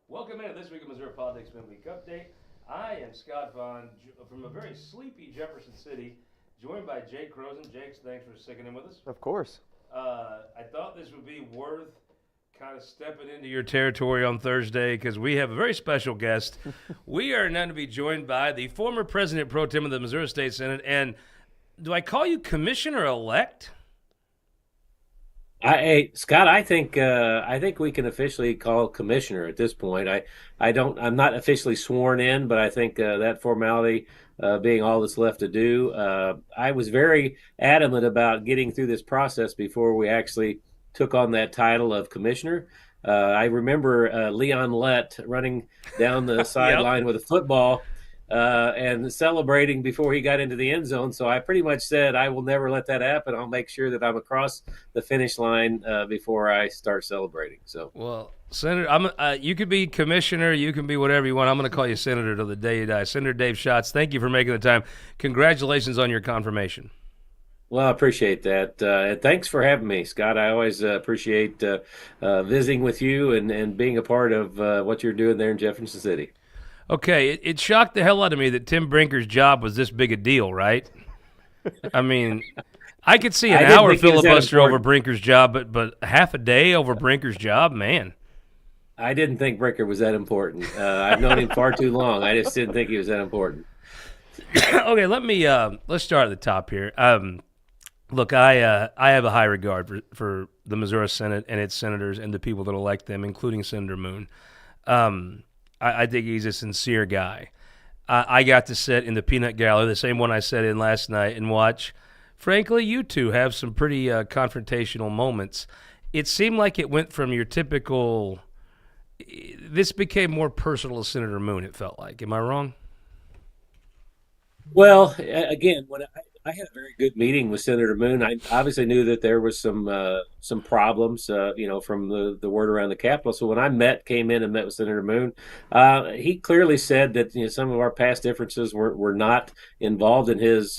Welcome into this week of Missouri Politics Midweek Update. I am Scott Faughn from a very sleepy Jefferson City, joined by Jake Rosen. Jake, thanks for sticking in with us. Of course. I thought this would be worth kind of stepping into your territory on Thursday because we have a very special guest. We are now to be joined by the former President Pro Tem of the Missouri State Senate, and do I call you Commissioner-elect? Hey, Scott, I think we can officially call commissioner at this point. I'm not officially sworn in, but I think that formality being all that's left to do. I was very adamant about getting through this process before we actually took on that title of commissioner. I remember Leon Lett running down the sideline with a football and celebrating before he got into the end zone. So I pretty much said, I will never let that happen. I'll make sure that I'm across the finish line before I start celebrating. So, well, Senator, you could be commissioner, you can be whatever you want. I'm going to call you senator till the day you die. Senator Dave Schatz, thank you for making the time. Congratulations on your confirmation. well, I appreciate that. And thanks for having me, Scott. I always appreciate visiting with you and being a part of what you're doing there in Jefferson City. Okay, it shocked the hell out of me that Tim Brinker's job was this big a deal, right? I mean, I could see an hour filibuster over Brinker's job, but half a day over Brinker's job, man. I didn't think Brinker was that important. I've known him far too long. I just didn't think he was that important. Okay, let's start at the top here. Look, I have a high regard for the Missouri Senate and its senators and the people that elect them, including Senator Moon. I think he's a sincere guy. I got to sit in the peanut gallery, the same one I sat in last night, and watch. Frankly, you two have some pretty confrontational moments. It seemed like it went from your typical. This became more personal to Senator Moon. It felt like. Am I wrong? Well, again, when I had a very good meeting with Senator Moon, I obviously knew that there was some problems, from the word around the Capitol. So when came in and met with Senator Moon, he clearly said that some of our past differences were not involved in his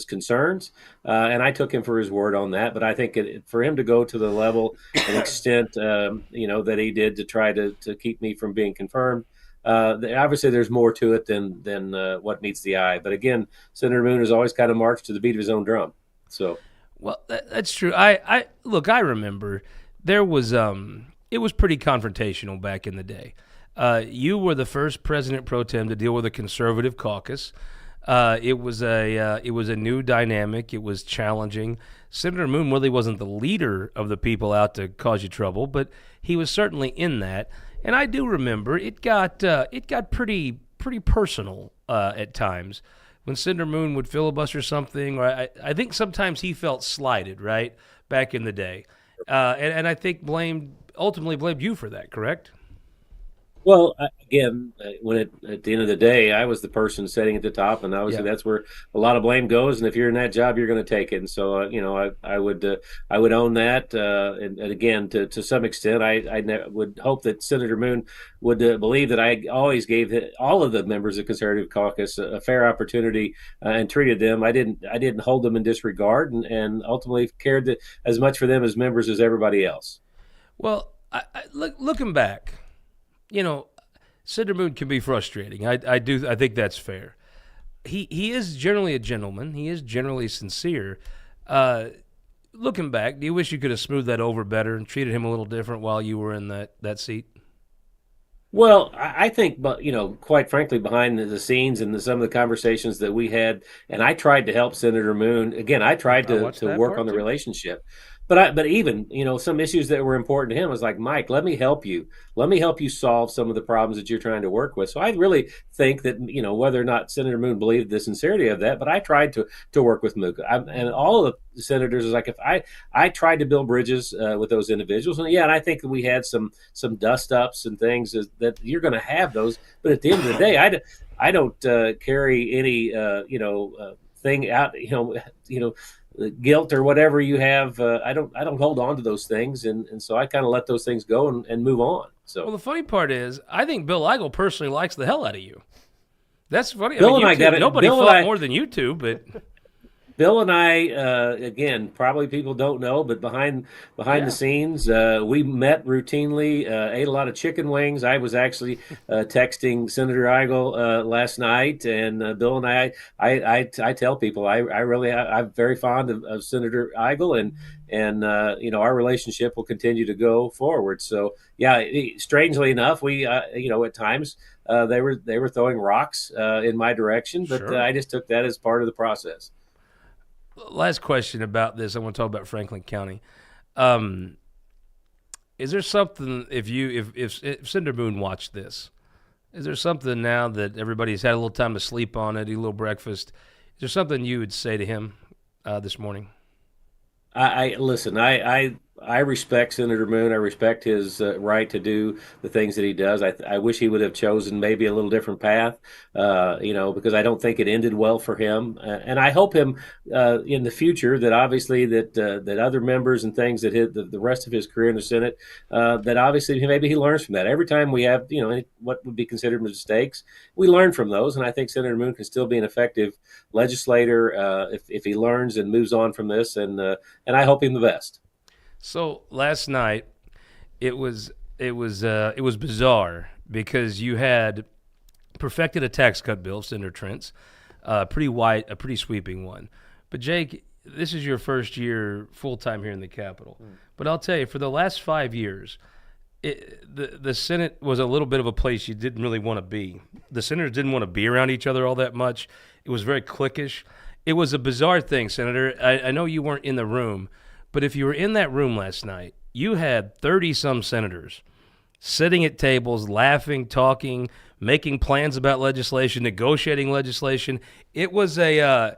concerns, and I took him for his word on that. But I think for him to go to the level and extent that he did to try to keep me from being confirmed. Obviously, there's more to it than what meets the eye. But again, Senator Moon has always kind of marched to the beat of his own drum. So, well, that's true. I look. I remember there was it was pretty confrontational back in the day. You were the first president pro tem to deal with a conservative caucus. It was a new dynamic. It was challenging. Senator Moon really wasn't the leader of the people out to cause you trouble, but he was certainly in that. And I do remember it got pretty personal at times when Senator Moon would filibuster something, or I think sometimes he felt slighted, right, back in the day, and I think ultimately blamed you for that, correct? well, again, at the end of the day, I was the person sitting at the top, and obviously Yeah. that's where a lot of blame goes. And if you're in that job, you're going to take it. And so, I would own that. And again, to some extent, would hope that Senator Moon would believe that I always gave all of the members of the Conservative Caucus a fair opportunity and treated them. I didn't hold them in disregard, and ultimately cared as much for them as members as everybody else. Well, looking back, Senator Moon can be frustrating. I think that's fair. He is generally a gentleman. He is generally sincere. Looking back, do you wish you could have smoothed that over better and treated him a little different while you were in that seat? Well, I think, but quite frankly, behind the scenes and some of the conversations that we had, and I tried to help Senator Moon. Again, I tried I to watched that work part on the too. relationship, but even some issues that were important to him was like, Mike, let me help you. Let me help you solve some of the problems that you're trying to work with. So I really think that whether or not Senator Moon believed the sincerity of that, but I tried to work with Mook, and all of the senators is like, if I tried to build bridges with those individuals, and I think that we had some dust ups and things that you're going to have those, but at the end of the day, I don't carry any thing out, guilt or whatever you have. I don't hold on to those things, and so I kind of let those things go and move on. Well, So the funny part is, I think Bill Eigel personally likes the hell out of you. That's funny. Bill I mean, and I you two, got it. nobody fought more than you two, but Bill and I, again, probably people don't know, but behind the Yeah, scenes, we met routinely, ate a lot of chicken wings. I was actually texting Senator Eigel last night, and Bill and I tell people I'm very fond of Senator Eigel, and our relationship will continue to go forward. So yeah, strangely enough, we at times they were throwing rocks in my direction, but sure. I just took that as part of the process. Last question about this. I want to talk about Franklin County. Um, is there something if Cinder Moon watched this? Is there something now that everybody's had a little time to sleep on it, eat a little breakfast? Is there something you would say to him this morning? I listen. I respect Senator Moon. I respect his right to do the things that he does. I wish he would have chosen maybe a little different path, because I don't think it ended well for him. And I hope him in the future that obviously that other members and things that the rest of his career in the Senate that obviously maybe he learns from that. Every time we have what would be considered mistakes, we learn from those. And I think Senator Moon can still be an effective legislator if he learns and moves on from this. And I hope him the best. So last night it was bizarre because you had perfected a tax cut bill, Senator Trent's, a pretty sweeping one. But Jake, this is your first year full time here in the Capitol. But I'll tell you, for the last 5 years, the Senate was a little bit of a place you didn't really want to be. The senators didn't want to be around each other all that much. It was very cliquish. It was a bizarre thing, Senator. I know you weren't in the room, but if you were in that room last night, you had 30 some senators sitting at tables, laughing, talking, making plans about legislation, negotiating legislation. It was a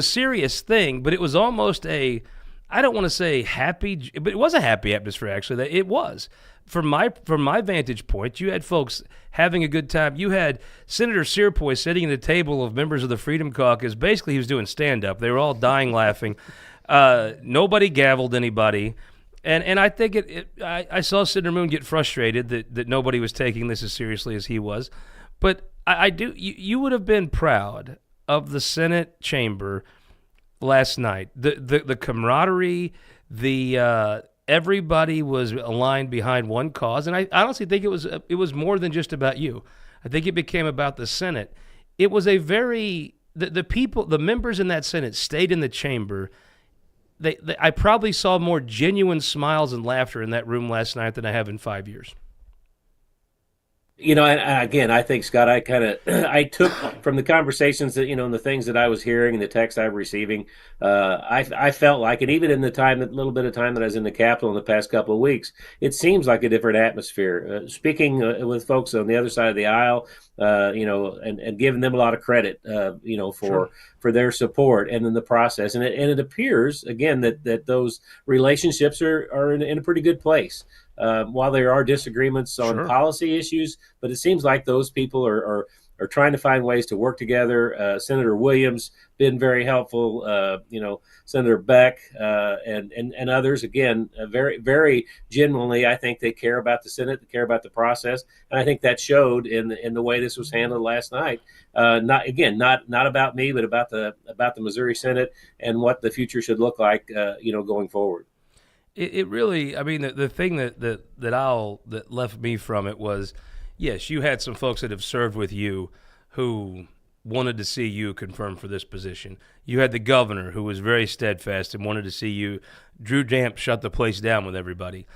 serious thing, but it was almost I don't want to say happy, but it was a happy atmosphere actually. That it was. From my vantage point, you had folks having a good time. You had Senator Searpoy sitting at a table of members of the Freedom Caucus. Basically, he was doing stand up. They were all dying laughing. Nobody gavelled anybody. And I think I saw Senator Moon get frustrated that nobody was taking this as seriously as he was. But I do. You would have been proud of the Senate chamber last night. The camaraderie, everybody was aligned behind one cause, and I honestly think it was more than just about you. I think it became about the Senate. It was a very the people, the members in that Senate stayed in the chamber. I probably saw more genuine smiles and laughter in that room last night than I have in 5 years. And again, I think Scott, I kind of I took from the conversations that and the things that I was hearing and the text I'm receiving. I felt like, and even in that little bit of time that I was in the Capitol in the past couple of weeks, it seems like a different atmosphere. Speaking with folks on the other side of the aisle, and giving them a lot of credit, Sure. for their support and in the process, and it appears again that those relationships are in a pretty good place. While there are disagreements on Sure. policy issues, but it seems like those people are trying to find ways to work together. Senator Williams been very helpful. Senator Beck and others again, very very genuinely. I think they care about the Senate, they care about the process, and I think that showed in the way this was handled last night. Not about me, but about the Missouri Senate and what the future should look like. Going forward. It really, I mean, the thing that left me from it was, yes, you had some folks that have served with you who wanted to see you confirmed for this position. You had the governor who was very steadfast and wanted to see you. Drew Damp shut the place down with everybody.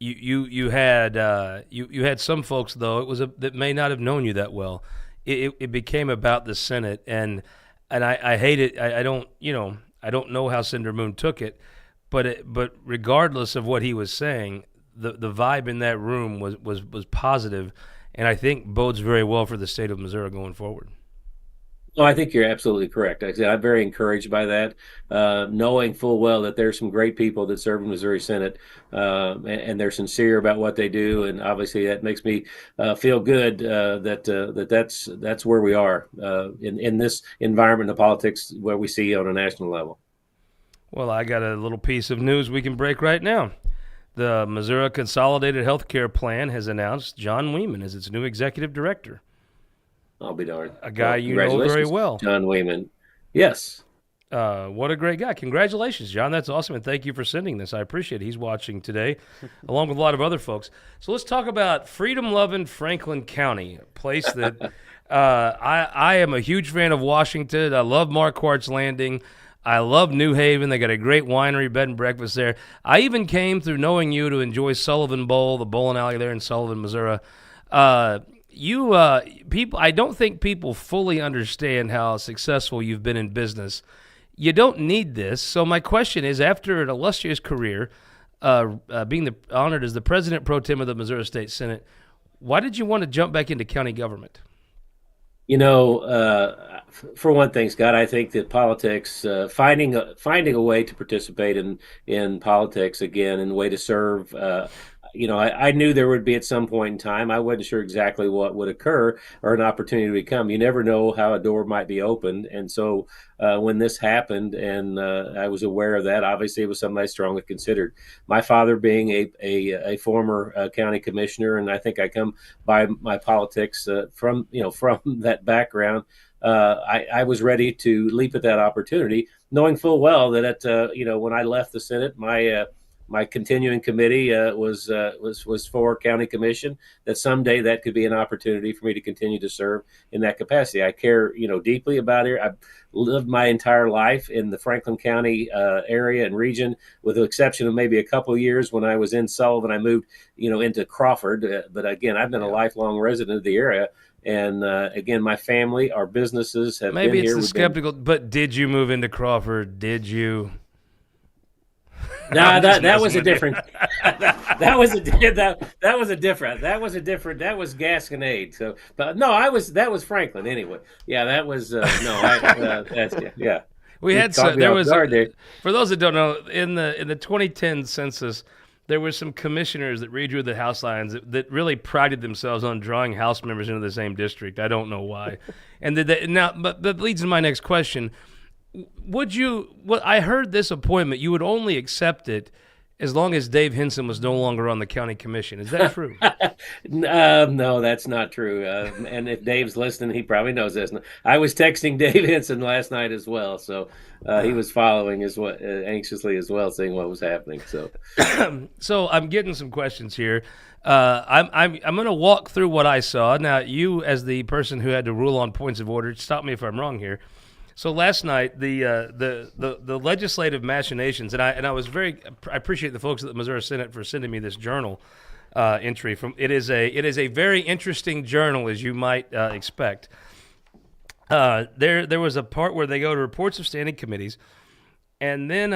You had some folks though that may not have known you that well. It became about the Senate, and I hate it. I don't know how Senator Moon took it. But regardless of what he was saying, the vibe in that room was positive, and I think bodes very well for the state of Missouri going forward. No, I think you're absolutely correct. I'm very encouraged by that, knowing full well that there's some great people that serve in Missouri Senate, and they're sincere about what they do, and obviously that makes me feel good that's where we are in this environment of politics where we see on a national level. Well, I got a little piece of news we can break right now. The Missouri Consolidated Healthcare Plan has announced John Weeman as its new executive director, I'll be darned. a guy Well, you know very congratulations, well. John Wayman. Yes. What a great guy. Congratulations, John. That's awesome. And thank you for sending this. I appreciate it. He's watching today, along with a lot of other folks. So let's talk about freedom-loving Franklin County, a place that I am a huge fan of Washington. I love Marquardt's Landing. I love New Haven. They got a great winery, bed and breakfast there. I even came through knowing you to enjoy Sullivan Bowl, the bowling alley there in Sullivan, Missouri. People, I don't think people fully understand how successful you've been in business. You don't need this. So my question is, after an illustrious career, being honored as the president pro tem of the Missouri State Senate, why did you want to jump back into county government? For one thing, Scott, I think that politics, finding a way to participate in politics again and a way to serve. I knew there would be at some point in time. I wasn't sure exactly what would occur or an opportunity would come. You never know how a door might be opened. And so when this happened and I was aware of that, obviously it was something I strongly considered. My father being a former county commissioner, and I think I come by my politics from that background. I was ready to leap at that opportunity, knowing full well that when I left the Senate, my continuing committee was for county commission, that someday that could be an opportunity for me to continue to serve in that capacity. I care, deeply about it. I've lived my entire life in the Franklin County area and region, with the exception of maybe a couple of years when I was in Sullivan. I moved, into Crawford. But again, I've been a lifelong resident of the area. And again, my family, our businesses have Maybe been here. Maybe it's the skeptical, but did you move into Crawford? Did you? No, that was a different. That was Gasconade. So, but no, that was Franklin anyway. Yeah, that was yeah. We had some. There was for those that don't know, in the 2010 census, there were some commissioners that redrew the house lines that really prided themselves on drawing house members into the same district. I don't know why. And but that leads to my next question. I heard this appointment, you would only accept it as long as Dave Henson was no longer on the county commission. Is that true? No, that's not true. And if Dave's listening, he probably knows this. I was texting Dave Henson last night as well, so he was following anxiously as well, seeing what was happening. So, so I'm getting some questions here. I'm going to walk through what I saw. Now, you as the person who had to rule on points of order, stop me if I'm wrong here. So last night, the legislative machinations, and I appreciate the folks at the Missouri Senate for sending me this journal entry from. It is a very interesting journal, as you might expect. There was a part where they go to reports of standing committees, and then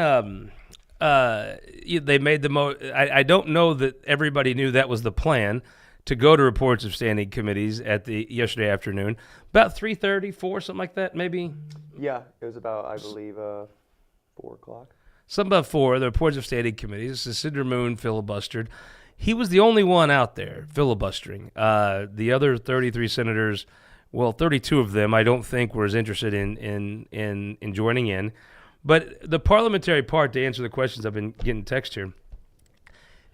they made I don't know that everybody knew that was the plan, to go to reports of standing committees at yesterday afternoon, about 3:30, 4, something like that, maybe. Yeah, it was about, I believe, 4 o'clock. Something about 4. The reports of standing committees. Senator Moon filibustered. He was the only one out there filibustering. The other 33 senators, well, 32 of them, I don't think were as interested in joining in. But the parliamentary part, to answer the questions I've been getting text here.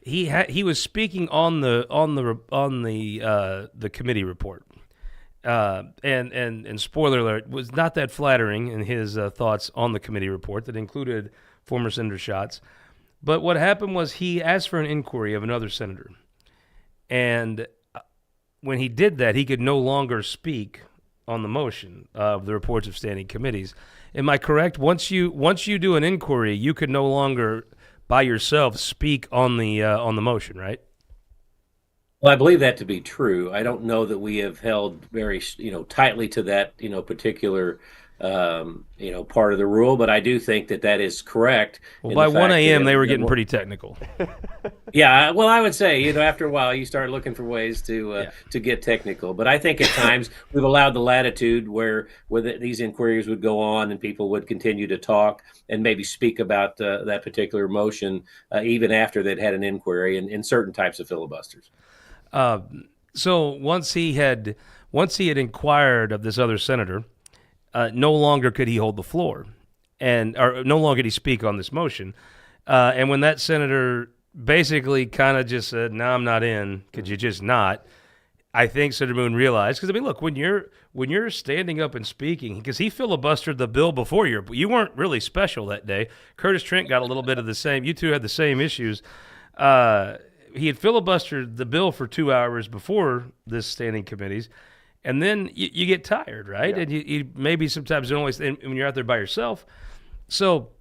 He was speaking on the committee report, and spoiler alert, was not that flattering in his thoughts on the committee report that included former Senator Schatz. But what happened was he asked for an inquiry of another senator, and when he did that, he could no longer speak on the motion of the reports of standing committees. Am I correct? Once you do an inquiry, you could no longer by yourself speak on the motion, right? Well, I believe that to be true. I don't know that we have held very tightly to that particular part of the rule, but I do think that is correct. Well, by 1 a.m. they were getting pretty technical. Yeah, well, I would say after a while you start looking for ways to get technical. But I think at times we've allowed the latitude where these inquiries would go on and people would continue to talk and maybe speak about that particular motion even after they'd had an inquiry in certain types of filibusters. So once he had inquired of this other senator, no longer could he hold the floor, or no longer could he speak on this motion. And when that senator basically kind of just said, "No, I'm not in. Could you just not?" I think Senator Moon realized, because I mean, look, when you're standing up and speaking, because he filibustered the bill before you weren't really special that day. Curtis Trent got a little bit of the same. You two had the same issues. He had filibustered the bill for 2 hours before this standing committees, and then you get tired, right? Yeah. And you maybe sometimes don't always, and when you're out there by yourself. So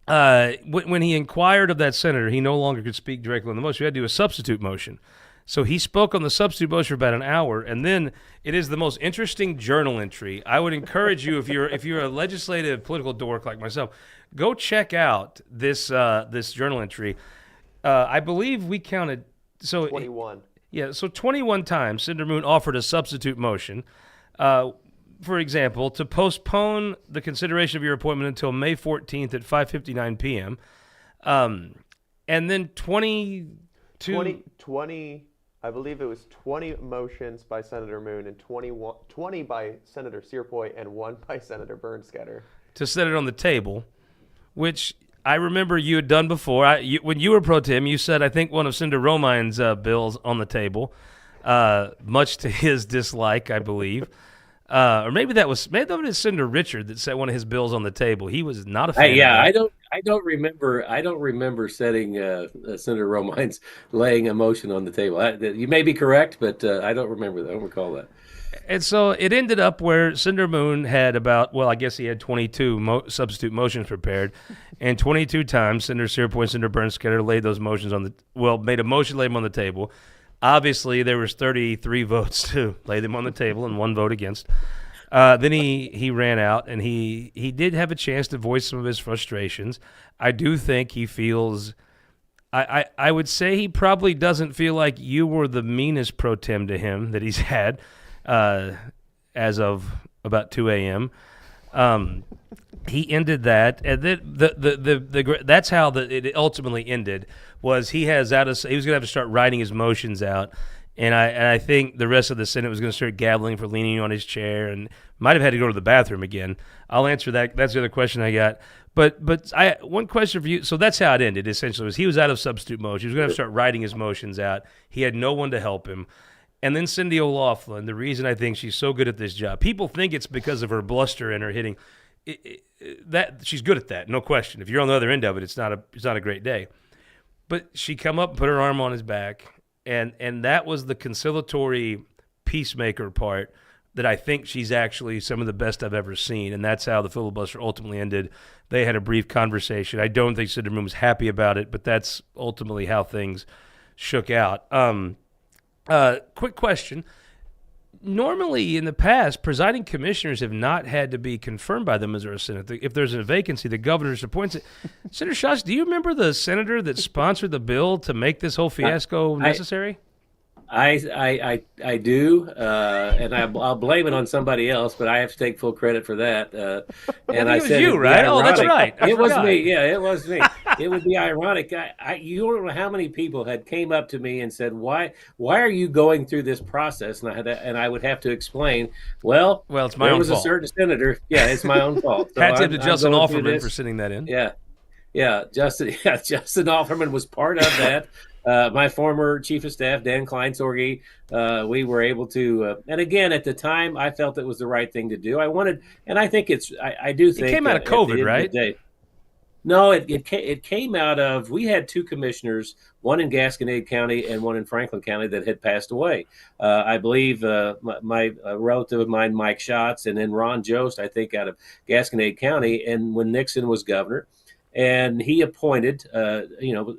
when he inquired of that senator, he no longer could speak directly on the motion. We had to do a substitute motion. So he spoke on the substitute motion for about an hour, and then it is the most interesting journal entry. I would encourage you, if you're a legislative political dork like myself, go check out this journal entry. I believe we counted 21. Yeah, so 21 times Senator Moon offered a substitute motion. For example, to postpone the consideration of your appointment until May 14th at 5:59 p.m. And then 20, I believe it was 20 motions by Senator Moon and 20 by Senator Searpoy and 1 by Senator Bernskatter. to set it on the table, which I remember you had done before. When you were pro tem, you said, I think, one of Senator Romine's bills on the table, much to his dislike, I believe. Or maybe that was Senator Richard that set one of his bills on the table. He was not a fan. Yeah, of that. I don't remember setting Senator Romine's laying a motion on the table. You may be correct, but I don't remember that. I don't recall that. And so it ended up where Senator Moon had I guess he had 22 substitute motions prepared, and 22 times Senator Searpoint and Senator Bernskatter laid those motions made a motion to lay them on the table. Obviously, there was 33 votes to lay them on the table and 1 vote against. Then he ran out, and he did have a chance to voice some of his frustrations. I do think he feels I would say he probably doesn't feel like you were the meanest pro tem to him that he's had as of about 2 a.m. He ended that, and then that's how it ultimately ended. Was he was going to have to start writing his motions out, and I think the rest of the Senate was going to start gabbling for leaning on his chair, and might have had to go to the bathroom again. I'll answer that. That's the other question I got. But one question for you. So that's how it ended. Essentially, was he was out of substitute motion. He was going to have to start writing his motions out. He had no one to help him. And then Cindy O'Loughlin, the reason I think she's so good at this job, people think it's because of her bluster and her hitting. That she's good at that, no question. If you're on the other end of it, it's not a great day. But she come up and put her arm on his back, and that was the conciliatory peacemaker part that I think she's actually some of the best I've ever seen, and that's how the filibuster ultimately ended. They had a brief conversation. I don't think Senator Moon was happy about it, but that's ultimately how things shook out. Quick question. Normally, in the past, presiding commissioners have not had to be confirmed by the Missouri Senate. If there's a vacancy, the governor just appoints it. Senator Schatz, do you remember the senator that sponsored the bill to make this whole fiasco necessary? I do, and I'll blame it on somebody else, but I have to take full credit for that. And I said, you, right? Oh, that's right. It was me. Yeah, it was me. It would be ironic. You don't know how many people had came up to me and said, "Why are you going through this process?" And I would have to explain. Well, it's my own fault. There was a certain senator. Yeah, it's my own fault. So Hats tip to Justin Offerman for sending that in. Yeah, Justin Offerman was part of that. My former chief of staff, Dan Kleinsorge, we were able to, and again, at the time, I felt it was the right thing to do. And I think I do think it came out of COVID, right? No, it came out of, we had 2 commissioners, one in Gasconade County and one in Franklin County, that had passed away. I believe my relative of mine, Mike Schatz, and then Ron Jost, I think, out of Gasconade County, and when Nixon was governor. And he appointed,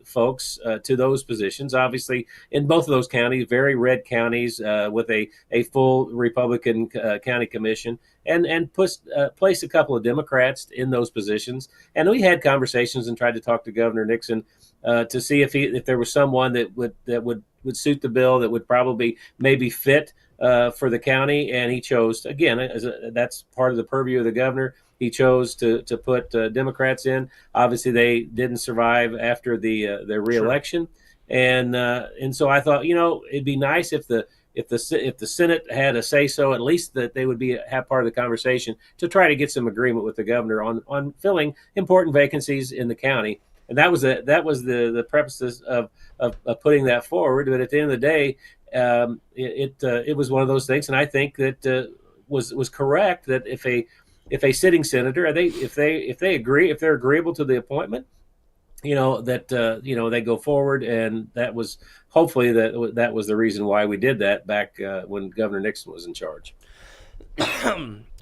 folks to those positions. Obviously, in both of those counties, very red counties with a full Republican county commission, and placed a couple of Democrats in those positions. And we had conversations and tried to talk to Governor Nixon to see if there was someone that would suit the bill, that would probably maybe fit for the county. And he chose, again, that's part of the purview of the governor. He chose to put Democrats in. Obviously, they didn't survive after their reelection, sure. And so I thought, it'd be nice if the Senate had a say so, at least that they would have part of the conversation to try to get some agreement with the governor on filling important vacancies in the county. And that was the purpose of putting that forward. But at the end of the day, it was one of those things, and I think that was correct that if a sitting senator, if they agree, if they're agreeable to the appointment, they go forward, and that was hopefully that was the reason why we did that back when Governor Nixon was in charge.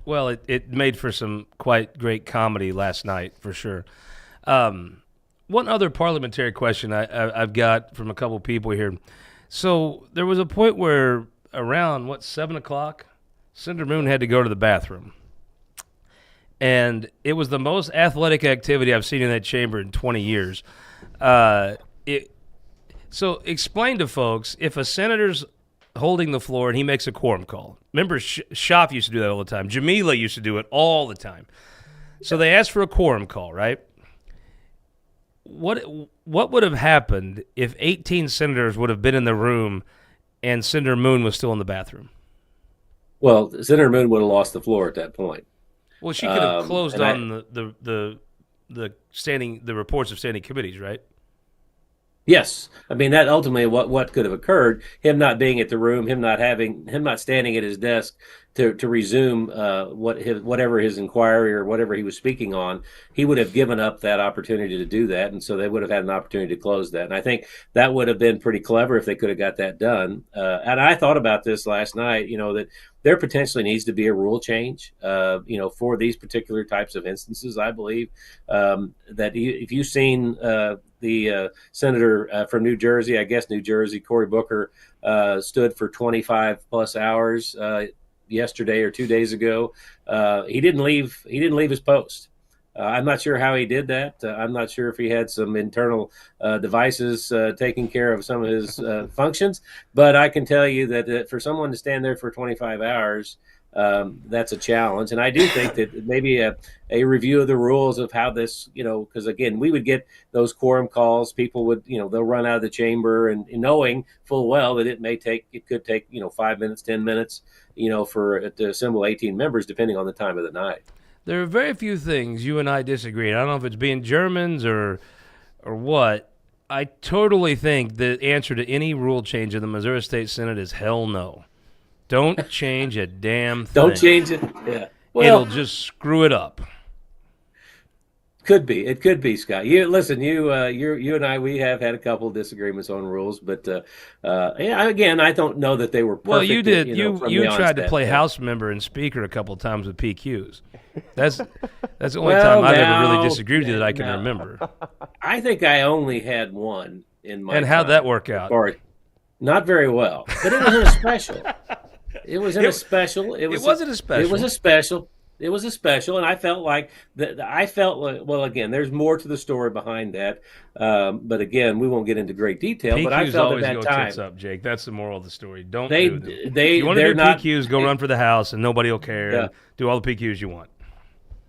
Well, it made for some quite great comedy last night, for sure. One other parliamentary question I've got from a couple people here. So there was a point where around, 7 o'clock, Senator Moon had to go to the bathroom. And it was the most athletic activity I've seen in that chamber in 20 years. So explain to folks, if a senator's holding the floor and he makes a quorum call. Remember, Schaaf used to do that all the time. Jamila used to do it all the time. So they asked for a quorum call, right? What would have happened if 18 senators would have been in the room and Senator Moon was still in the bathroom? Well, Senator Moon would have lost the floor at that point. Well, she could have closed on the reports of standing committees, right? Yes, I mean that ultimately what could have occurred. Him not being at the room, him not standing at his desk to resume whatever his inquiry or whatever he was speaking on. He would have given up that opportunity to do that, and so they would have had an opportunity to close that. And I think that would have been pretty clever if they could have got that done. And I thought about this last night. That there potentially needs to be a rule change. For these particular types of instances, I believe that if you've seen the senator from New Jersey, Cory Booker, stood for 25 plus hours yesterday or 2 days ago. He didn't leave his post. I'm not sure how he did that. I'm not sure if he had some internal devices taking care of some of his functions. But I can tell you that for someone to stand there for 25 hours, that's a challenge. And I do think that maybe a review of the rules of how this, because again, we would get those quorum calls. People would, they'll run out of the chamber and knowing full well that it could take 5 minutes, 10 minutes, to assemble 18 members, depending on the time of the night. There are very few things you and I disagree. I don't know if it's being Germans or what. I totally think the answer to any rule change in the Missouri State Senate is hell no. Don't change a damn thing. Don't change it. Yeah. Well, it'll just screw it up. It could be, Scott. You and I, we have had a couple of disagreements on rules, but again, I don't know that they were perfect. Well, you did. You tried to play House member and Speaker a couple of times with PQs. That's the only time I've ever really disagreed with you that I can remember. I think I only had one in my. And how'd that work out? Not very well, but it wasn't a special. It wasn't a special. It wasn't a special. It was a special. It was a special, and I felt like well, again, there's more to the story behind that. But again, we won't get into great detail. PQs but I felt always at that go time. Tits up, Jake. That's the moral of the story. Don't they do them. they if you want to they're do not, PQs, go run for the House, and nobody will care. Yeah. And do all the PQs you want.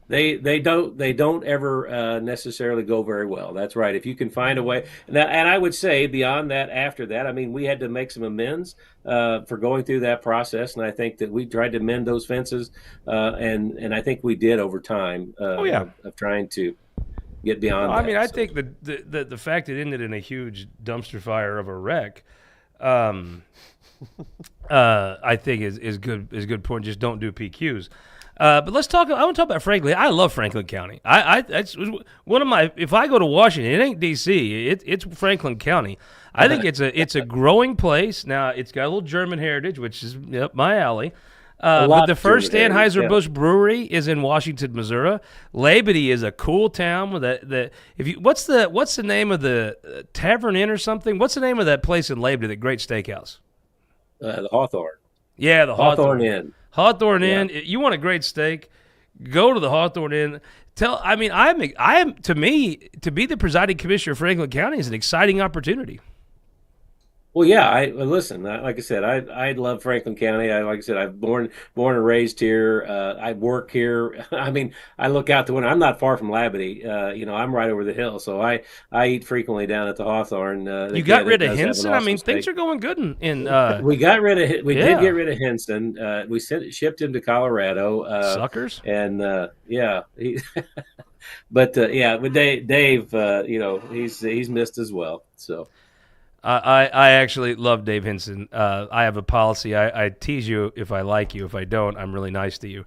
They don't ever necessarily go very well. That's right. If you can find a way, and I would say beyond that, after that, I mean, we had to make some amends for going through that process, and I think that we tried to mend those fences, and I think we did over time. Of trying to get beyond. I mean, I think the fact it ended in a huge dumpster fire of a wreck, I think is good point. Just don't do PQs. But let's talk. I want to talk about Franklin. I love Franklin County. It's one of my. If I go to Washington, it ain't D.C. It's Franklin County. I think it's a growing place. Now it's got a little German heritage, which is my alley. But the first Anheuser-Busch brewery is in Washington, Missouri. Labadie is a cool town with what's the name of the Tavern Inn or something? What's the name of that place in Labadie? That great steakhouse. The Hawthorne. Yeah, the Hawthorne Inn. Hawthorne Inn. You want a great steak? Go to the Hawthorne Inn. I am to me to be the presiding commissioner of Franklin County is an exciting opportunity. Well, yeah. Listen. Like I said, I love Franklin County. Like I said, I've born and raised here. I work here. I mean, I look out the window. I'm not far from Labadie. I'm right over the hill, so I eat frequently down at the Hawthorne. You got rid of Henson. I mean, things are going good. We got rid of. We did get rid of Henson. We shipped him to Colorado. Suckers. And but Dave, he's missed as well. So. I actually love Dave Henson. I have a policy. I tease you if I like you. If I don't, I'm really nice to you.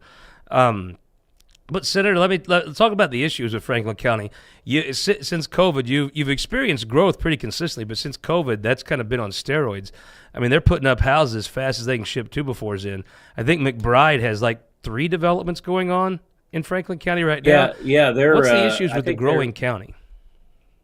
But Senator, let's talk about the issues of Franklin County. Since COVID, you've experienced growth pretty consistently, but since COVID, that's kind of been on steroids. I mean, they're putting up houses as fast as they can ship 2x4s in. I think McBride has like 3 developments going on in Franklin County right now. Yeah. What's the issues with the growing county?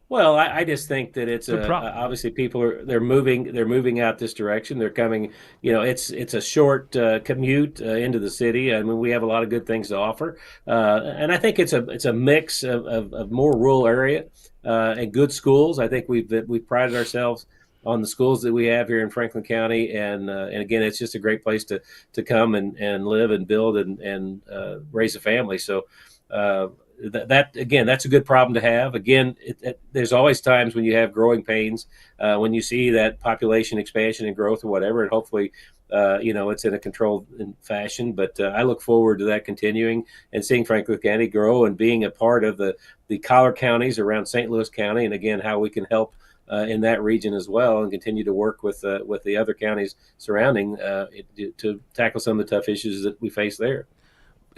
Well, I just think that it's Good problem. obviously they're moving out this direction. They're coming, it's a short commute into the city. I mean, we have a lot of good things to offer, and I think it's a mix of more rural area and good schools. I think we've prided ourselves on the schools that we have here in Franklin County, and again, it's just a great place to come and live and build and raise a family. So. That again, that's a good problem to have. Again, there's always times when you have growing pains, when you see that population expansion and growth or whatever, and hopefully, it's in a controlled fashion. But I look forward to that continuing and seeing Franklin County grow and being a part of the collar counties around St. Louis County, and again, how we can help in that region as well, and continue to work with the other counties surrounding to tackle some of the tough issues that we face there.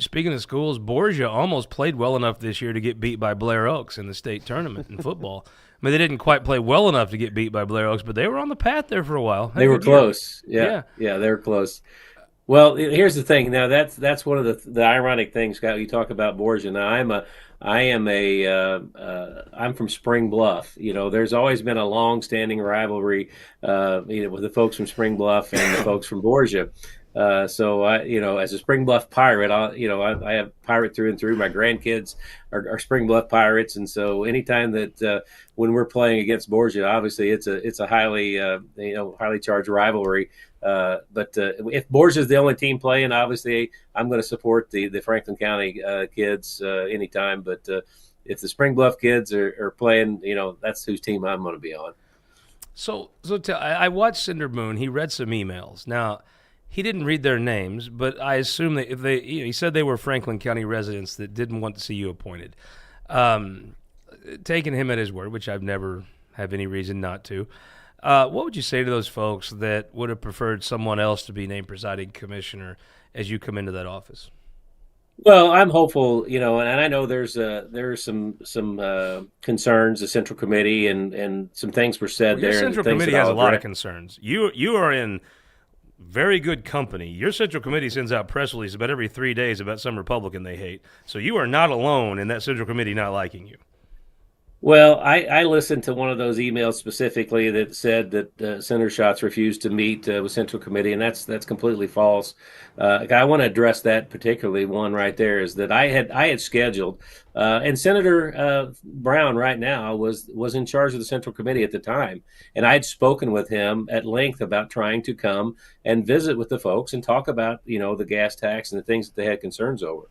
Speaking of schools, Borgia almost played well enough this year to get beat by Blair Oaks in the state tournament in football. I mean, they didn't quite play well enough to get beat by Blair Oaks, but they were on the path there for a while. They were close. Yeah, they were close. Well, here's the thing. Now, that's one of the ironic things, Scott. You talk about Borgia. Now, I'm from Spring Bluff. There's always been a long-standing rivalry, with the folks from Spring Bluff and the folks from Borgia. So I, as a Spring Bluff pirate, I have pirate through and through. My grandkids are Spring Bluff pirates, and so anytime that when we're playing against Borgia, obviously it's a highly highly charged rivalry. But if Borgia is the only team playing, obviously I'm going to support the Franklin County kids anytime. But if the Spring Bluff kids are playing, that's whose team I'm going to be on. So I watched Cinder Moon. He read some emails. Now, he didn't read their names, but I assume that if he said they were Franklin County residents that didn't want to see you appointed. Taking him at his word, which I've never have any reason not to. What would you say to those folks that would have preferred someone else to be named presiding commissioner as you come into that office? Well, I'm hopeful, and I know there's some concerns, the Central Committee, and some things were said there. Your Central Committee has a lot of concerns. You are in very good company. Your Central Committee sends out press releases about every 3 days about some Republican they hate. So you are not alone in that Central Committee not liking you. Well, I listened to one of those emails specifically that said that Senator Schatz refused to meet with Central Committee, and that's completely false. I want to address that particularly. One right there is that I had scheduled, and Senator Brown right now was in charge of the Central Committee at the time, and I had spoken with him at length about trying to come and visit with the folks and talk about the gas tax and the things that they had concerns over.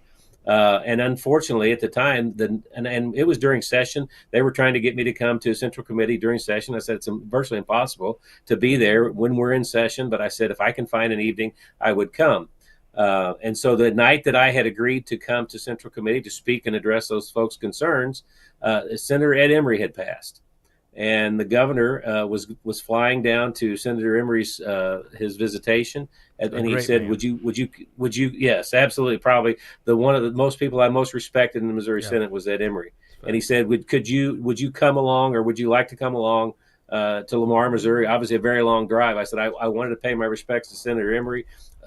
And unfortunately, at the time, and it was during session, they were trying to get me to come to a Central Committee during session. I said it's virtually impossible to be there when we're in session, but I said if I can find an evening, I would come. And so the night that I had agreed to come to Central Committee to speak and address those folks' concerns, Senator Ed Emery had passed. And the governor was flying down to Senator Emery's his visitation, and he said, man. "Would you? Yes, absolutely. Probably one of the most people I most respected in the Missouri Senate was Ed Emery." And he said, "Would you come along, or would you like to come along to Lamar, Missouri? Obviously, a very long drive." I said, "I wanted to pay my respects to Senator Emery."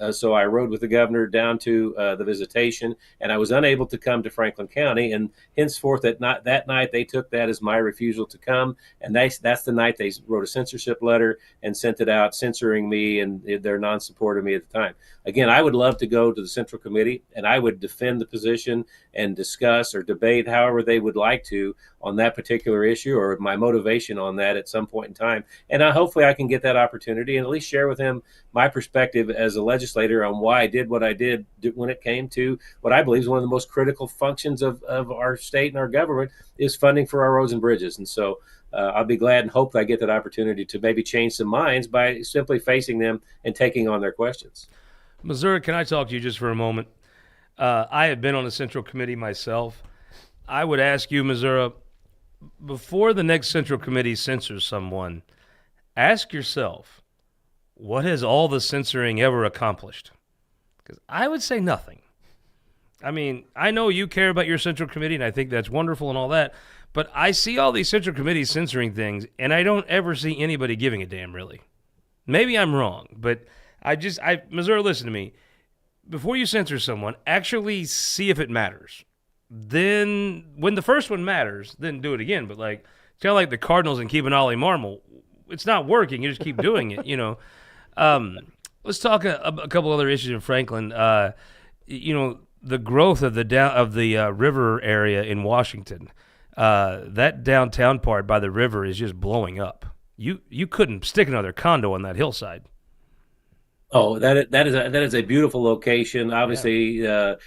So I rode with the governor down to the visitation, and I was unable to come to Franklin County. And henceforth, that night, they took that as my refusal to come. And that's the night they wrote a censorship letter and sent it out, censoring me and their non-support of me at the time. Again, I would love to go to the Central Committee, and I would defend the position and discuss or debate however they would like to on that particular issue, or my motivation on that at some point in time. And hopefully I can get that opportunity and at least share with him my perspective as a legislator on why I did what I did when it came to what I believe is one of the most critical functions of our state and our government is funding for our roads and bridges. And so I'll be glad and hope that I get that opportunity to maybe change some minds by simply facing them and taking on their questions. Missouri, can I talk to you just for a moment? I have been on a Central Committee myself. I would ask you, Missouri, before the next Central Committee censors someone, ask yourself, what has all the censoring ever accomplished? Because I would say nothing. I mean, I know you care about your central committee, and I think that's wonderful and all that, but I see all these central committees censoring things, and I don't ever see anybody giving a damn, really. Maybe I'm wrong, but Missouri, listen to me. Before you censor someone, actually see if it matters. Then, when the first one matters, then do it again. But like, it's kind of like the Cardinals and keeping Ollie Marmol. It's not working. You just keep doing it. Let's talk a couple other issues in Franklin. The growth of the river area in Washington. That downtown part by the river is just blowing up. You couldn't stick another condo on that hillside. Oh, that is a beautiful location. Obviously, the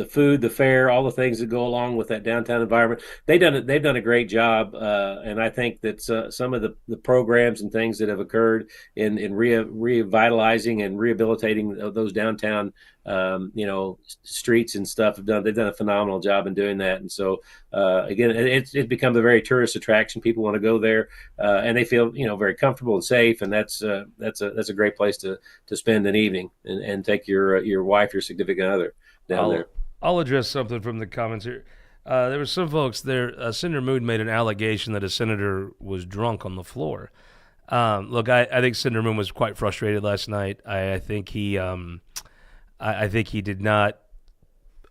food, the fare, all the things that go along with that downtown environment. They've done a great job, and I think that some of the programs and things that have occurred in revitalizing and rehabilitating those downtown streets and stuff they've done a phenomenal job in doing that. And so again, it's become a very tourist attraction. People want to go there, and they feel very comfortable and safe. And that's a great place to spend an evening and take your wife, your significant other down there. I'll address something from the comments here. There were some folks there. Senator Moon made an allegation that a senator was drunk on the floor. Look, I think Senator Moon was quite frustrated last night. I think he did not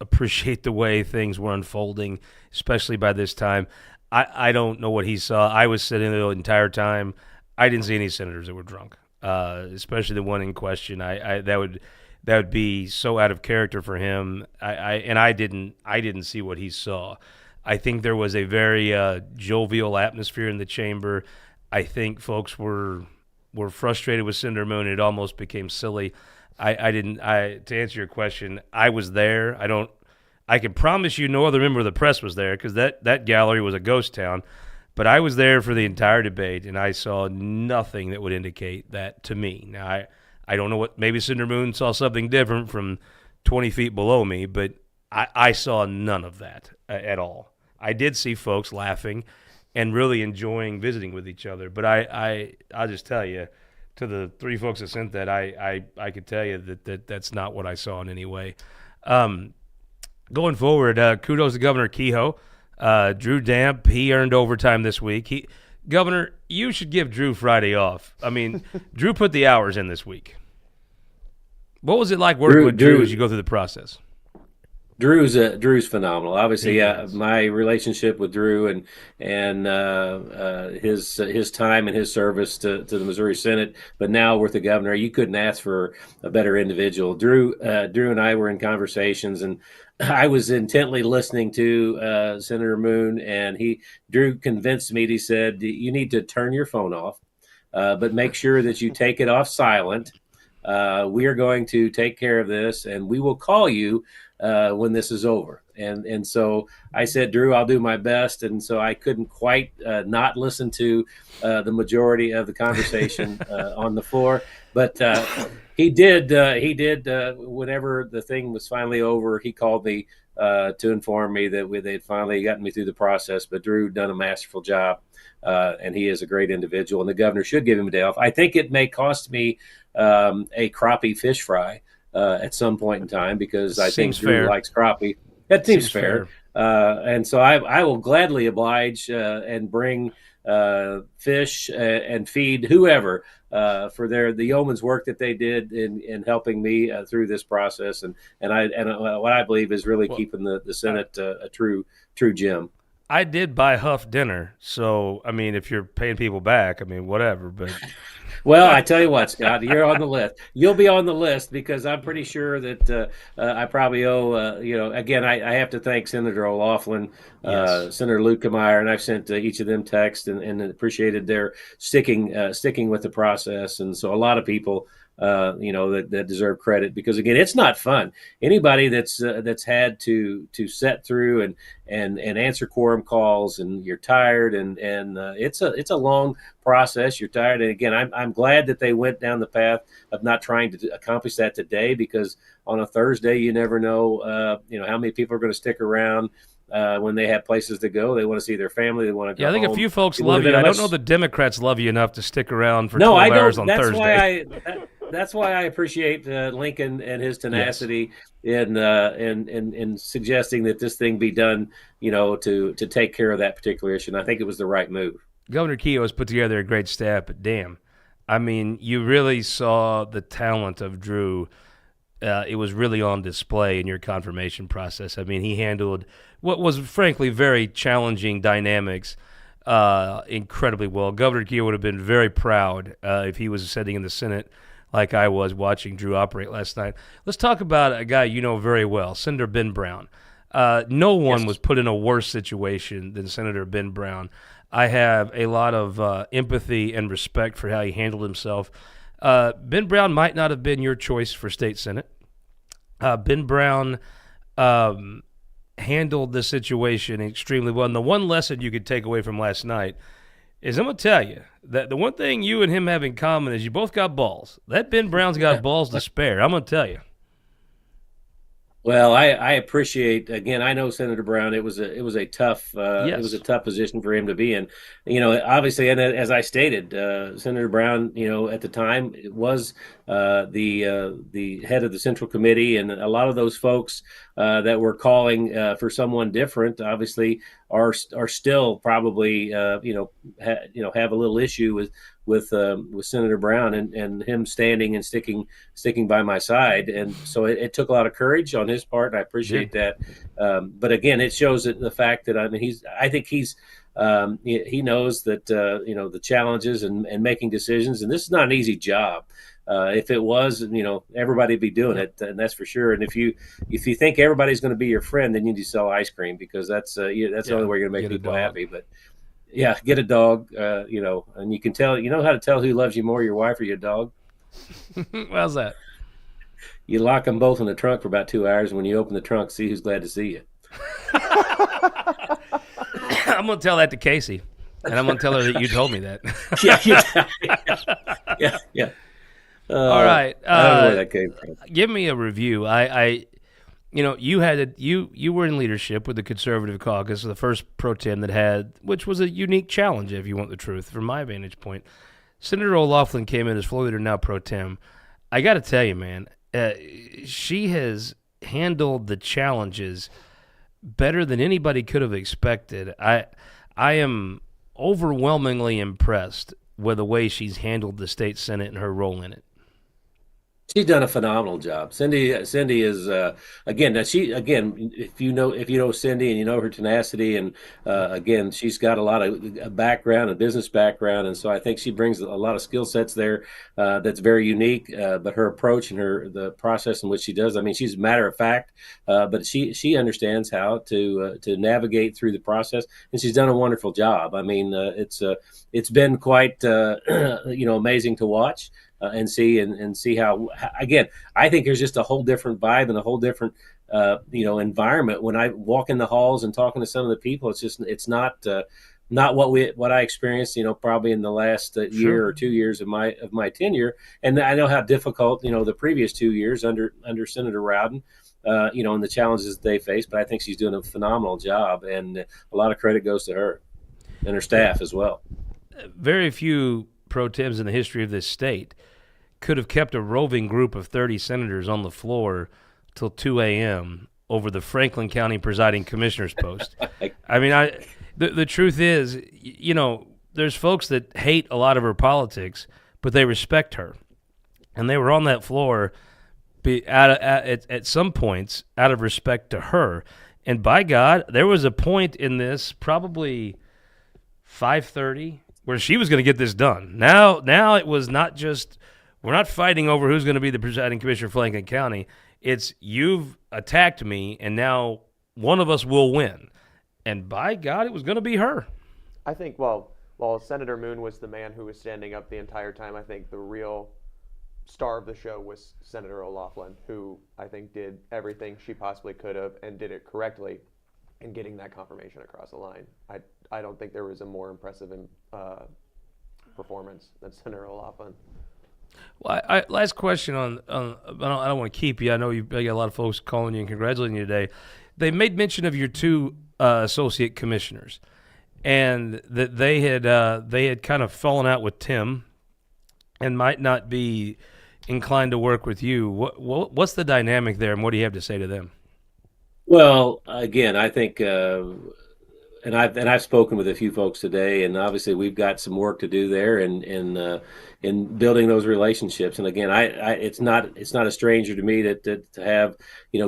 appreciate the way things were unfolding, especially by this time. I don't know what he saw. I was sitting there the entire time. I didn't see any senators that were drunk, especially the one in question. That would be so out of character for him. I didn't see what he saw. I think there was a very jovial atmosphere in the chamber. I think folks were frustrated with Senator Moon. It almost became silly. To answer your question, I was there. I can promise you no other member of the press was there because that gallery was a ghost town. But I was there for the entire debate, and I saw nothing that would indicate that to me. Now, I don't know maybe Senator Moon saw something different from 20 feet below me, but I saw none of that at all. I did see folks laughing and really enjoying visiting with each other. But I'll just tell you, to the three folks that sent that, I could tell you that's not what I saw in any way. Going forward, kudos to Governor Kehoe. Drew Damp, he earned overtime this week. Governor, you should give Drew Friday off. I mean, Drew put the hours in this week. What was it like working with Drew as you go through the process? Drew's phenomenal. Obviously, my relationship with Drew and his time and his service to the Missouri Senate, but now with the governor, you couldn't ask for a better individual. Drew and I were in conversations, and I was intently listening to Senator Moon, and Drew convinced me. He said, "You need to turn your phone off, but make sure that you take it off silent. We are going to take care of this, and we will call you when this is over." And so I said, "Drew, I'll do my best." And so I couldn't quite not listen to the majority of the conversation on the floor, but he did. Whenever the thing was finally over, he called me to inform me that they'd finally gotten me through the process. But Drew done a masterful job, and he is a great individual. And the governor should give him a day off. I think it may cost me a crappie fish fry at some point in time, because I think Drew likes crappie. That seems fair. And so I will gladly oblige and bring fish and feed whoever for the yeoman's work that they did in helping me through this process, and what I believe is really keeping the Senate a true gem. I did buy Huff dinner, so I mean, if you're paying people back, I mean, whatever. But well, I tell you what, Scott, you're on the list. You'll be on the list, because I'm pretty sure that I probably owe. Again, I have to thank Senator O'Laughlin, Senator Lukemeyer, and I've sent each of them texts and appreciated their sticking with the process. And so a lot of people, that deserve credit, because again, it's not fun. Anybody that's had to set through and answer quorum calls, and you're tired, and it's a long process. You're tired, and again, I'm glad that they went down the path of not trying to accomplish that today, because on a Thursday you never know, how many people are going to stick around. when they have places to go. They want to see their family. They want to go Yeah, I think home. a few folks It would love have you. been a I don't much- know the Democrats love you enough to stick around for No, 12 I hours don't. on That's Thursday. that's why I appreciate Lincoln and his tenacity in suggesting that this thing be done, to take care of that particular issue. And I think it was the right move. Governor Keogh has put together a great staff, but damn, I mean, you really saw the talent of Drew. It was really on display in your confirmation process. I mean, he handled what was frankly very challenging dynamics incredibly well. Governor Keogh would have been very proud if he was sitting in the Senate like I was watching Drew operate last night. Let's talk about a guy you know very well, Senator Ben Brown. No one was put in a worse situation than Senator Ben Brown. I have a lot of empathy and respect for how he handled himself. Ben Brown might not have been your choice for state senate. Ben Brown handled the situation extremely well. And the one lesson you could take away from last night is I'm going to tell you that the one thing you and him have in common is you both got balls. That Ben Brown's got balls to spare. I'm going to tell you. Well, I appreciate, again, I know Senator Brown. It was a tough position for him to be in. Obviously, and as I stated, Senator Brown, at the time was the head of the Central Committee, and a lot of those folks that were calling for someone different, obviously, are still probably have a little issue with Senator Brown and him standing and sticking by my side. And so it took a lot of courage on his part, and I appreciate that. But again, it shows the fact that I think he knows that the challenges and making decisions, and this is not an easy job. If it was, everybody'd be doing it, and that's for sure. And if you think everybody's going to be your friend, then you need to sell ice cream, because that's the only way you're going to make people happy. But yeah, get a dog, and you can tell, how to tell who loves you more, your wife or your dog. How's that? You lock them both in the trunk for about 2 hours. When you open the trunk, see who's glad to see you. I'm going to tell that to Casey, and I'm going to tell her that you told me that. Yeah. All right. I don't know where that came from. Give me a review. You were in leadership with the Conservative Caucus, the first pro tem that had, which was a unique challenge, if you want the truth, from my vantage point. Senator O'Loughlin came in as floor leader, now pro tem. I got to tell you, man, she has handled the challenges better than anybody could have expected. I am overwhelmingly impressed with the way she's handled the state Senate and her role in it. She's done a phenomenal job. Cindy is if you know Cindy and you know her tenacity, and again, she's got a lot of background and business background, and so I think she brings a lot of skill sets there that's very unique. But her approach and the process in which she does, she's matter of fact, but she understands how to navigate through the process, and she's done a wonderful job. It's been quite amazing to watch. And see how, again, I think there's just a whole different vibe and a whole different environment when I walk in the halls and talking to some of the people. It's not what I experienced probably in the last year or 2 years of my tenure. And I know how difficult the previous 2 years under Senator Rowden and the challenges they faced. But I think she's doing a phenomenal job, and a lot of credit goes to her and her staff as well. Very few pro tems in the history of this state could have kept a roving group of 30 senators on the floor till 2 a.m. over the Franklin County presiding commissioner's post. The truth is, there's folks that hate a lot of her politics, but they respect her. And they were on that floor at some points out of respect to her. And by God, there was a point in this, probably 5:30, where she was going to get this done. Now it was not just, we're not fighting over who's going to be the presiding commissioner of Franklin County. It's, you've attacked me, and now one of us will win. And by God, it was going to be her. I think, while Senator Moon was the man who was standing up the entire time, I think the real star of the show was Senator O'Loughlin, who I think did everything she possibly could have and did it correctly in getting that confirmation across the line. I don't think there was a more impressive performance than Senator O'Loughlin. Well, last question on I don't want to keep you. I know you got a lot of folks calling you and congratulating you today. They made mention of your two associate commissioners, and that they had kind of fallen out with Tim, and might not be inclined to work with you. What's the dynamic there, and what do you have to say to them? Well, again, I think, and I've spoken with a few folks today, and obviously we've got some work to do there in building those relationships. And again, it's not a stranger to me to have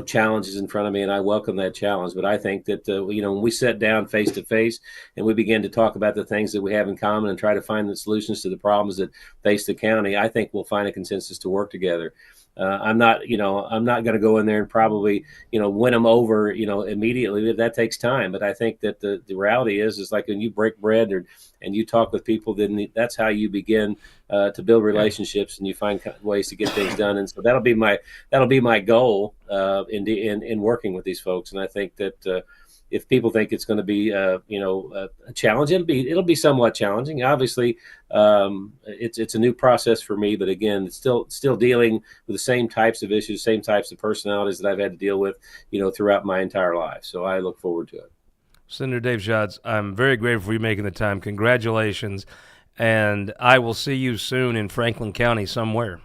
challenges in front of me, and I welcome that challenge. But I think that when we sit down face to face and we begin to talk about the things that we have in common and try to find the solutions to the problems that face the county, I think we'll find a consensus to work together. I'm not going to go in there and probably, win them over, immediately. That takes time. But I think that the reality is like when you break bread and you talk with people, then that's how you begin to build relationships, and you find ways to get things done. And so that'll be my goal in working with these folks. And I think that if people think it's going to be a challenge, it'll be somewhat challenging. Obviously, it's a new process for me, but again, it's still dealing with the same types of issues, same types of personalities that I've had to deal with, throughout my entire life. So I look forward to it. Senator Dave Schatz, I'm very grateful for you making the time. Congratulations, and I will see you soon in Franklin County somewhere.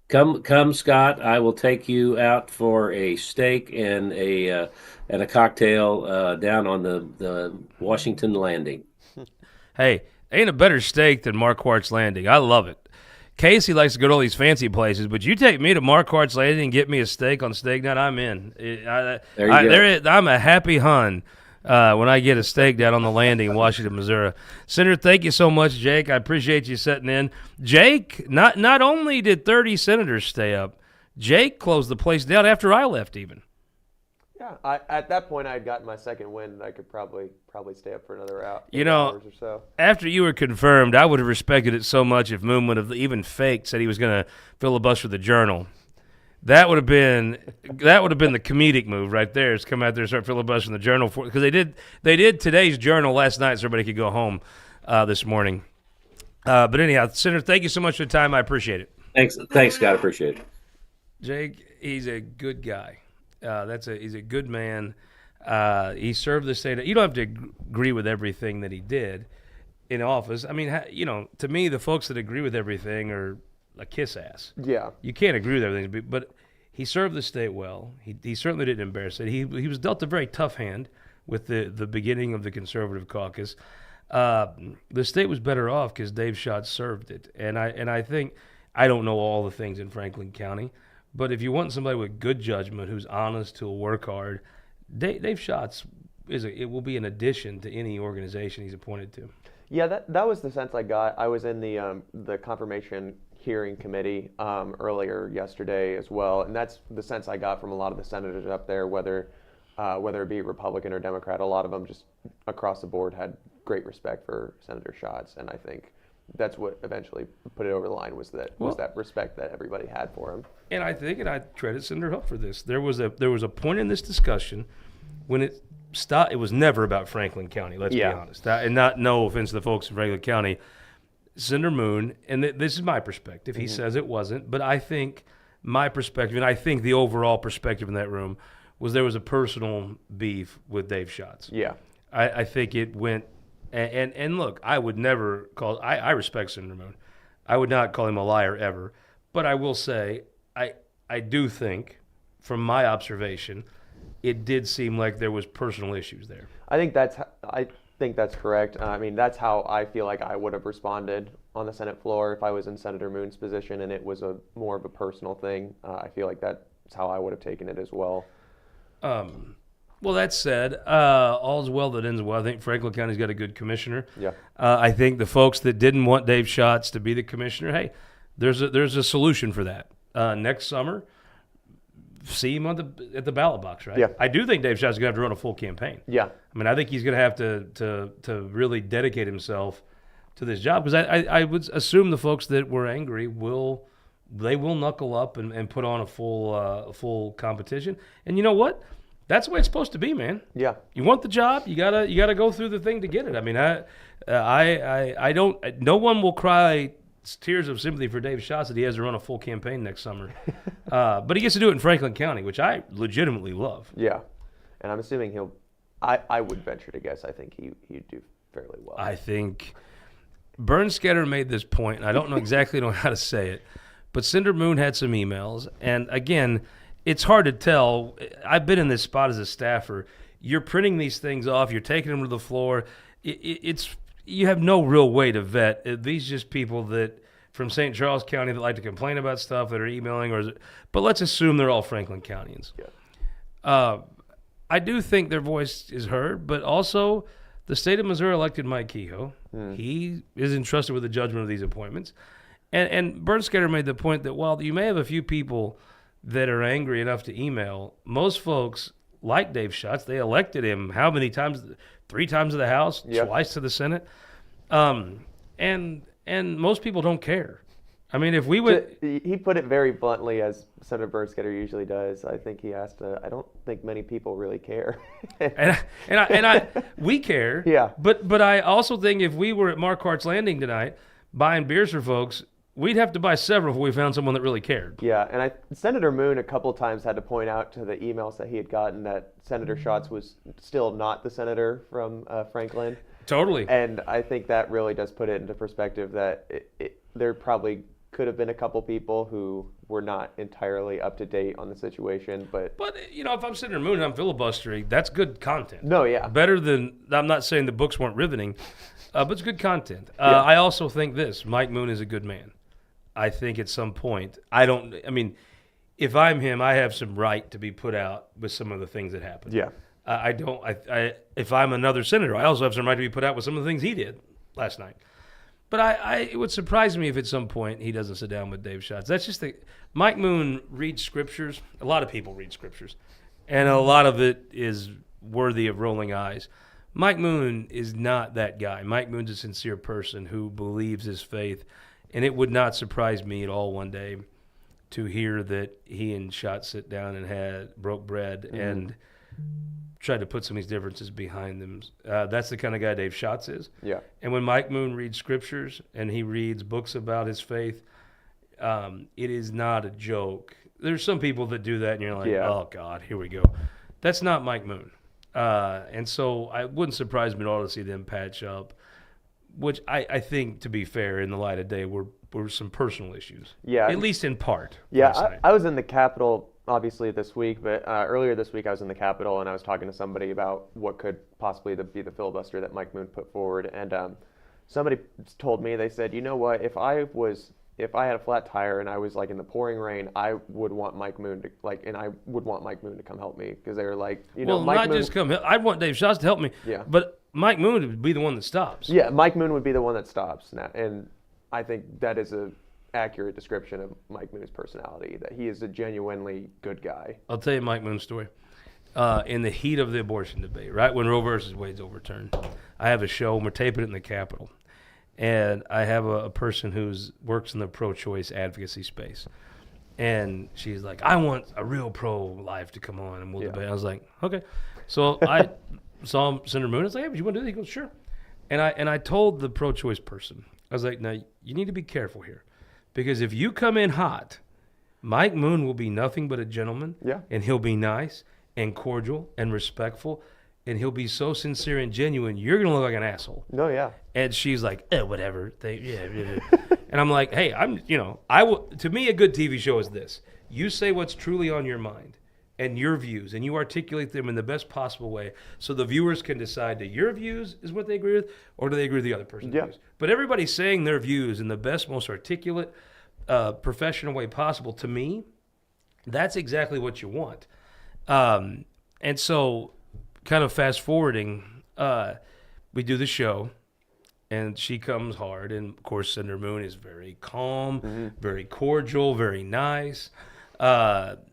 Come, Scott. I will take you out for a steak and a cocktail down on the Washington Landing. Hey, ain't a better steak than Marquardt's Landing. I love it. Casey likes to go to all these fancy places, but you take me to Marquardt's Landing and get me a steak on steak night, I'm in. There you go. I'm a happy Hun when I get a steak down on the Landing in Washington, Missouri. Senator, thank you so much, Jake. I appreciate you sitting in. Jake, not only did 30 senators stay up, Jake closed the place down after I left even. Yeah, at that point I had gotten my second win. I could probably stay up for another hours or so. After you were confirmed, I would have respected it so much if Moon would have even faked, said he was going to filibuster the Journal. That would have been the comedic move right there. Is come out there and start filibustering the Journal because they did today's Journal last night so everybody could go home this morning. But anyhow, Senator, thank you so much for the time. I appreciate it. Thanks, Scott. Appreciate it. Jake, he's a good guy. He's a good man. He served the state. You don't have to agree with everything that he did in office. I mean, to me, the folks that agree with everything are a kiss ass. Yeah, you can't agree with everything, but he served the state well. He certainly didn't embarrass it. He was dealt a very tough hand with the beginning of the conservative caucus. The state was better off because Dave Schatz served it, and I think I don't know all the things in Franklin County. But if you want somebody with good judgment, who's honest, who'll work hard, Dave Schatz it will be an addition to any organization he's appointed to. Yeah, that was the sense I got. I was in the confirmation hearing committee earlier yesterday as well, and that's the sense I got from a lot of the senators up there, whether it be Republican or Democrat. A lot of them just across the board had great respect for Senator Schatz, and I think that's what eventually put it over the line was that respect that everybody had for him. And I think, and I credit Senator Huff for this, there was a point in this discussion when it stopped. It was never about Franklin County, let's be honest. And no offense to the folks in Franklin County. Senator Moon, and this is my perspective, he says it wasn't, but I think my perspective, and I think the overall perspective in that room, was there was a personal beef with Dave Schatz. Yeah. I think it went, and look, I would never call, I respect Senator Moon. I would not call him a liar ever, but I will say, I do think, from my observation, it did seem like there was personal issues there. I think that's correct. I mean, that's how I feel like I would have responded on the Senate floor if I was in Senator Moon's position and it was more of a personal thing. I feel like that's how I would have taken it as well. Well, that said, all's well that ends well. I think Franklin County's got a good commissioner. Yeah. I think the folks that didn't want Dave Schatz to be the commissioner, hey, there's a solution for that. Next summer, see him at the ballot box, right? Yeah. I do think Dave Schatz is going to have to run a full campaign. Yeah. I mean, I think he's going to have to really dedicate himself to this job because I would assume the folks that were angry will knuckle up and put on a full competition. And you know what? That's the way it's supposed to be, man. Yeah. You want the job, you gotta go through the thing to get it. I mean, I don't. No one will cry tears of sympathy for Dave Schatz that he has to run a full campaign next summer. But he gets to do it in Franklin County, which I legitimately love. Yeah. And I'm assuming he'll I would venture to guess I think he'd do fairly well. I think Bernsketter made this point, and I don't know how to say it, but Senator Moon had some emails, and again, it's hard to tell. I've been in this spot as a staffer. You're printing these things off. You're taking them to the floor. You have no real way to vet. These just people that from St. Charles County that like to complain about stuff that are emailing, but let's assume they're all Franklin Countyans. Yeah. I do think their voice is heard, but also the state of Missouri elected Mike Kehoe. He is entrusted with the judgment of these appointments. And Bernsketter made the point that while you may have a few people that are angry enough to email, most folks like Dave Schatz. They elected him how many times? 3 times to the House, twice to the Senate. And most people don't care. I mean, if we would... He put it very bluntly, as Senator Bernsketter usually does. I think he asked, I don't think many people really care. We care. Yeah. But I also think if we were at Marquardt's Landing tonight buying beers for folks, we'd have to buy several if we found someone that really cared. Yeah, and Senator Moon a couple times had to point out to the emails that he had gotten that Senator Schatz was still not the senator from Franklin. Totally. And I think that really does put it into perspective that there probably could have been a couple people who were not entirely up to date on the situation, but if I'm Senator Moon and I'm filibustering, that's good content. No, yeah, better than, I'm not saying the books weren't riveting, but it's good content. I also think this: Mike Moon is a good man. I think at some point, if I'm him, I have some right to be put out with some of the things that happened. Yeah. If I'm another senator, I also have some right to be put out with some of the things he did last night. But it would surprise me if at some point he doesn't sit down with Dave Schatz. That's just Mike Moon reads scriptures. A lot of people read scriptures, and a lot of it is worthy of rolling eyes. Mike Moon is not that guy. Mike Moon's a sincere person who believes his faith, and it would not surprise me at all one day to hear that he and Schatz sit down and broke bread and tried to put some of these differences behind them. That's the kind of guy Dave Schatz is. Yeah. And when Mike Moon reads scriptures and he reads books about his faith, it is not a joke. There's some people that do that and you're like, oh, God, here we go. That's not Mike Moon. And so it wouldn't surprise me at all to see them patch up, which I think, to be fair, in the light of day, were some personal issues. Yeah. At least in part. Yeah, I was in the Capitol, obviously, this week, but earlier this week I was in the Capitol and I was talking to somebody about what could possibly be the filibuster that Mike Moon put forward. And somebody told me, they said, you know what, if I had a flat tire and I was like in the pouring rain, I would want Mike Moon to come help me, because they were like, Mike Moon, I'd want Dave Schatz to help me. Yeah. But Mike Moon would be the one that stops. Yeah, Mike Moon would be the one that stops now, and I think that is a accurate description of Mike Moon's personality, that he is a genuinely good guy. I'll tell you Mike Moon's story. In the heat of the abortion debate, right when Roe versus Wade's overturned, I have a show and we're taping it in the Capitol. And I have a person who works in the pro-choice advocacy space. And she's like, I want a real pro-life to come on and we'll debate. I was like, okay. So I saw Senator Moon. I was like, hey, would you want to do that? He goes, sure. And I told the pro-choice person, I was like, now, you need to be careful here. Because if you come in hot, Mike Moon will be nothing but a gentleman. Yeah. And he'll be nice and cordial and respectful. And he'll be so sincere and genuine, you're going to look like an asshole. No, yeah. And she's like, whatever. And I'm like, hey, to me, a good TV show is this. You say what's truly on your mind and your views, and you articulate them in the best possible way so the viewers can decide that your views is what they agree with, or do they agree with the other person's views. But everybody's saying their views in the best, most articulate, professional way possible. To me, that's exactly what you want. And so, kind of fast forwarding, we do the show, and she comes hard, and of course Senator Moon is very calm, very cordial, very nice.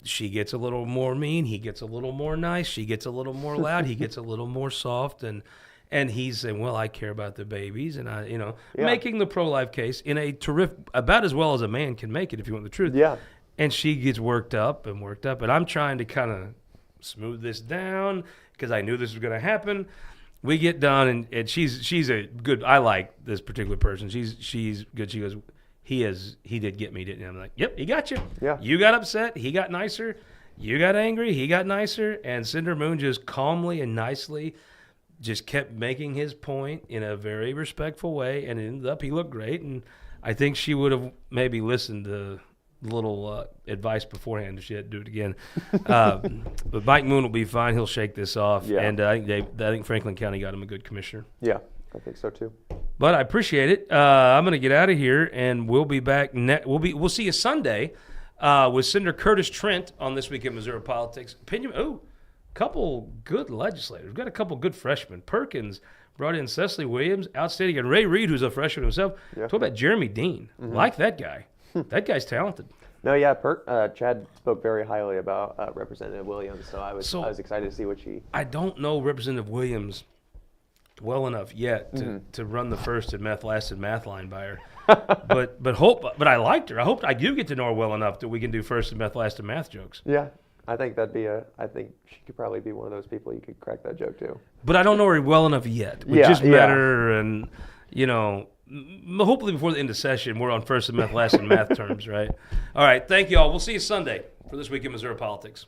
She gets a little more mean, he gets a little more nice, she gets a little more loud, he gets a little more soft, and he's saying, well, I care about the babies, and making the pro-life case in a terrific, about as well as a man can make it, if you want the truth. Yeah. And she gets worked up, and I'm trying to kind of smooth this down because I knew this was going to happen. We get done, and she's a good. I like this particular person. She's good. She goes, he did get me, didn't he? I'm like, yep, he got you. Yeah. You got upset. He got nicer, You got angry, he got nicer, and Senator Moon just calmly and nicely just kept making his point in a very respectful way, and it ended up he looked great, and I think she would have maybe listened to little advice beforehand if she had to do it again. But Mike Moon will be fine. He'll shake this off, Yeah. and I think Franklin County got him a good commissioner. Yeah, I think so too. But I appreciate it. I'm going to get out of here, and we'll be back. We'll see you Sunday with Senator Curtis Trent on This Week in Missouri Politics. Couple good legislators. We've got a couple good freshmen. Perkins brought in Cecily Williams, outstanding, and Ray Reed, who's a freshman himself. Yeah. Talk about Jeremy Dean. Like that guy. That guy's talented. No, yeah, Chad spoke very highly about Representative Williams, so I was excited to see what she. I don't know Representative Williams well enough yet to run the first and lasted math line by her. but I liked her. I hope I do get to know her well enough that we can do first and lasted math jokes. Yeah, I think I think she could probably be one of those people you could crack that joke to. But I don't know her well enough yet. We just met her, and hopefully before the end of session, we're on first and lasted math terms, right? All right, thank you all. We'll see you Sunday for This Week in Missouri Politics.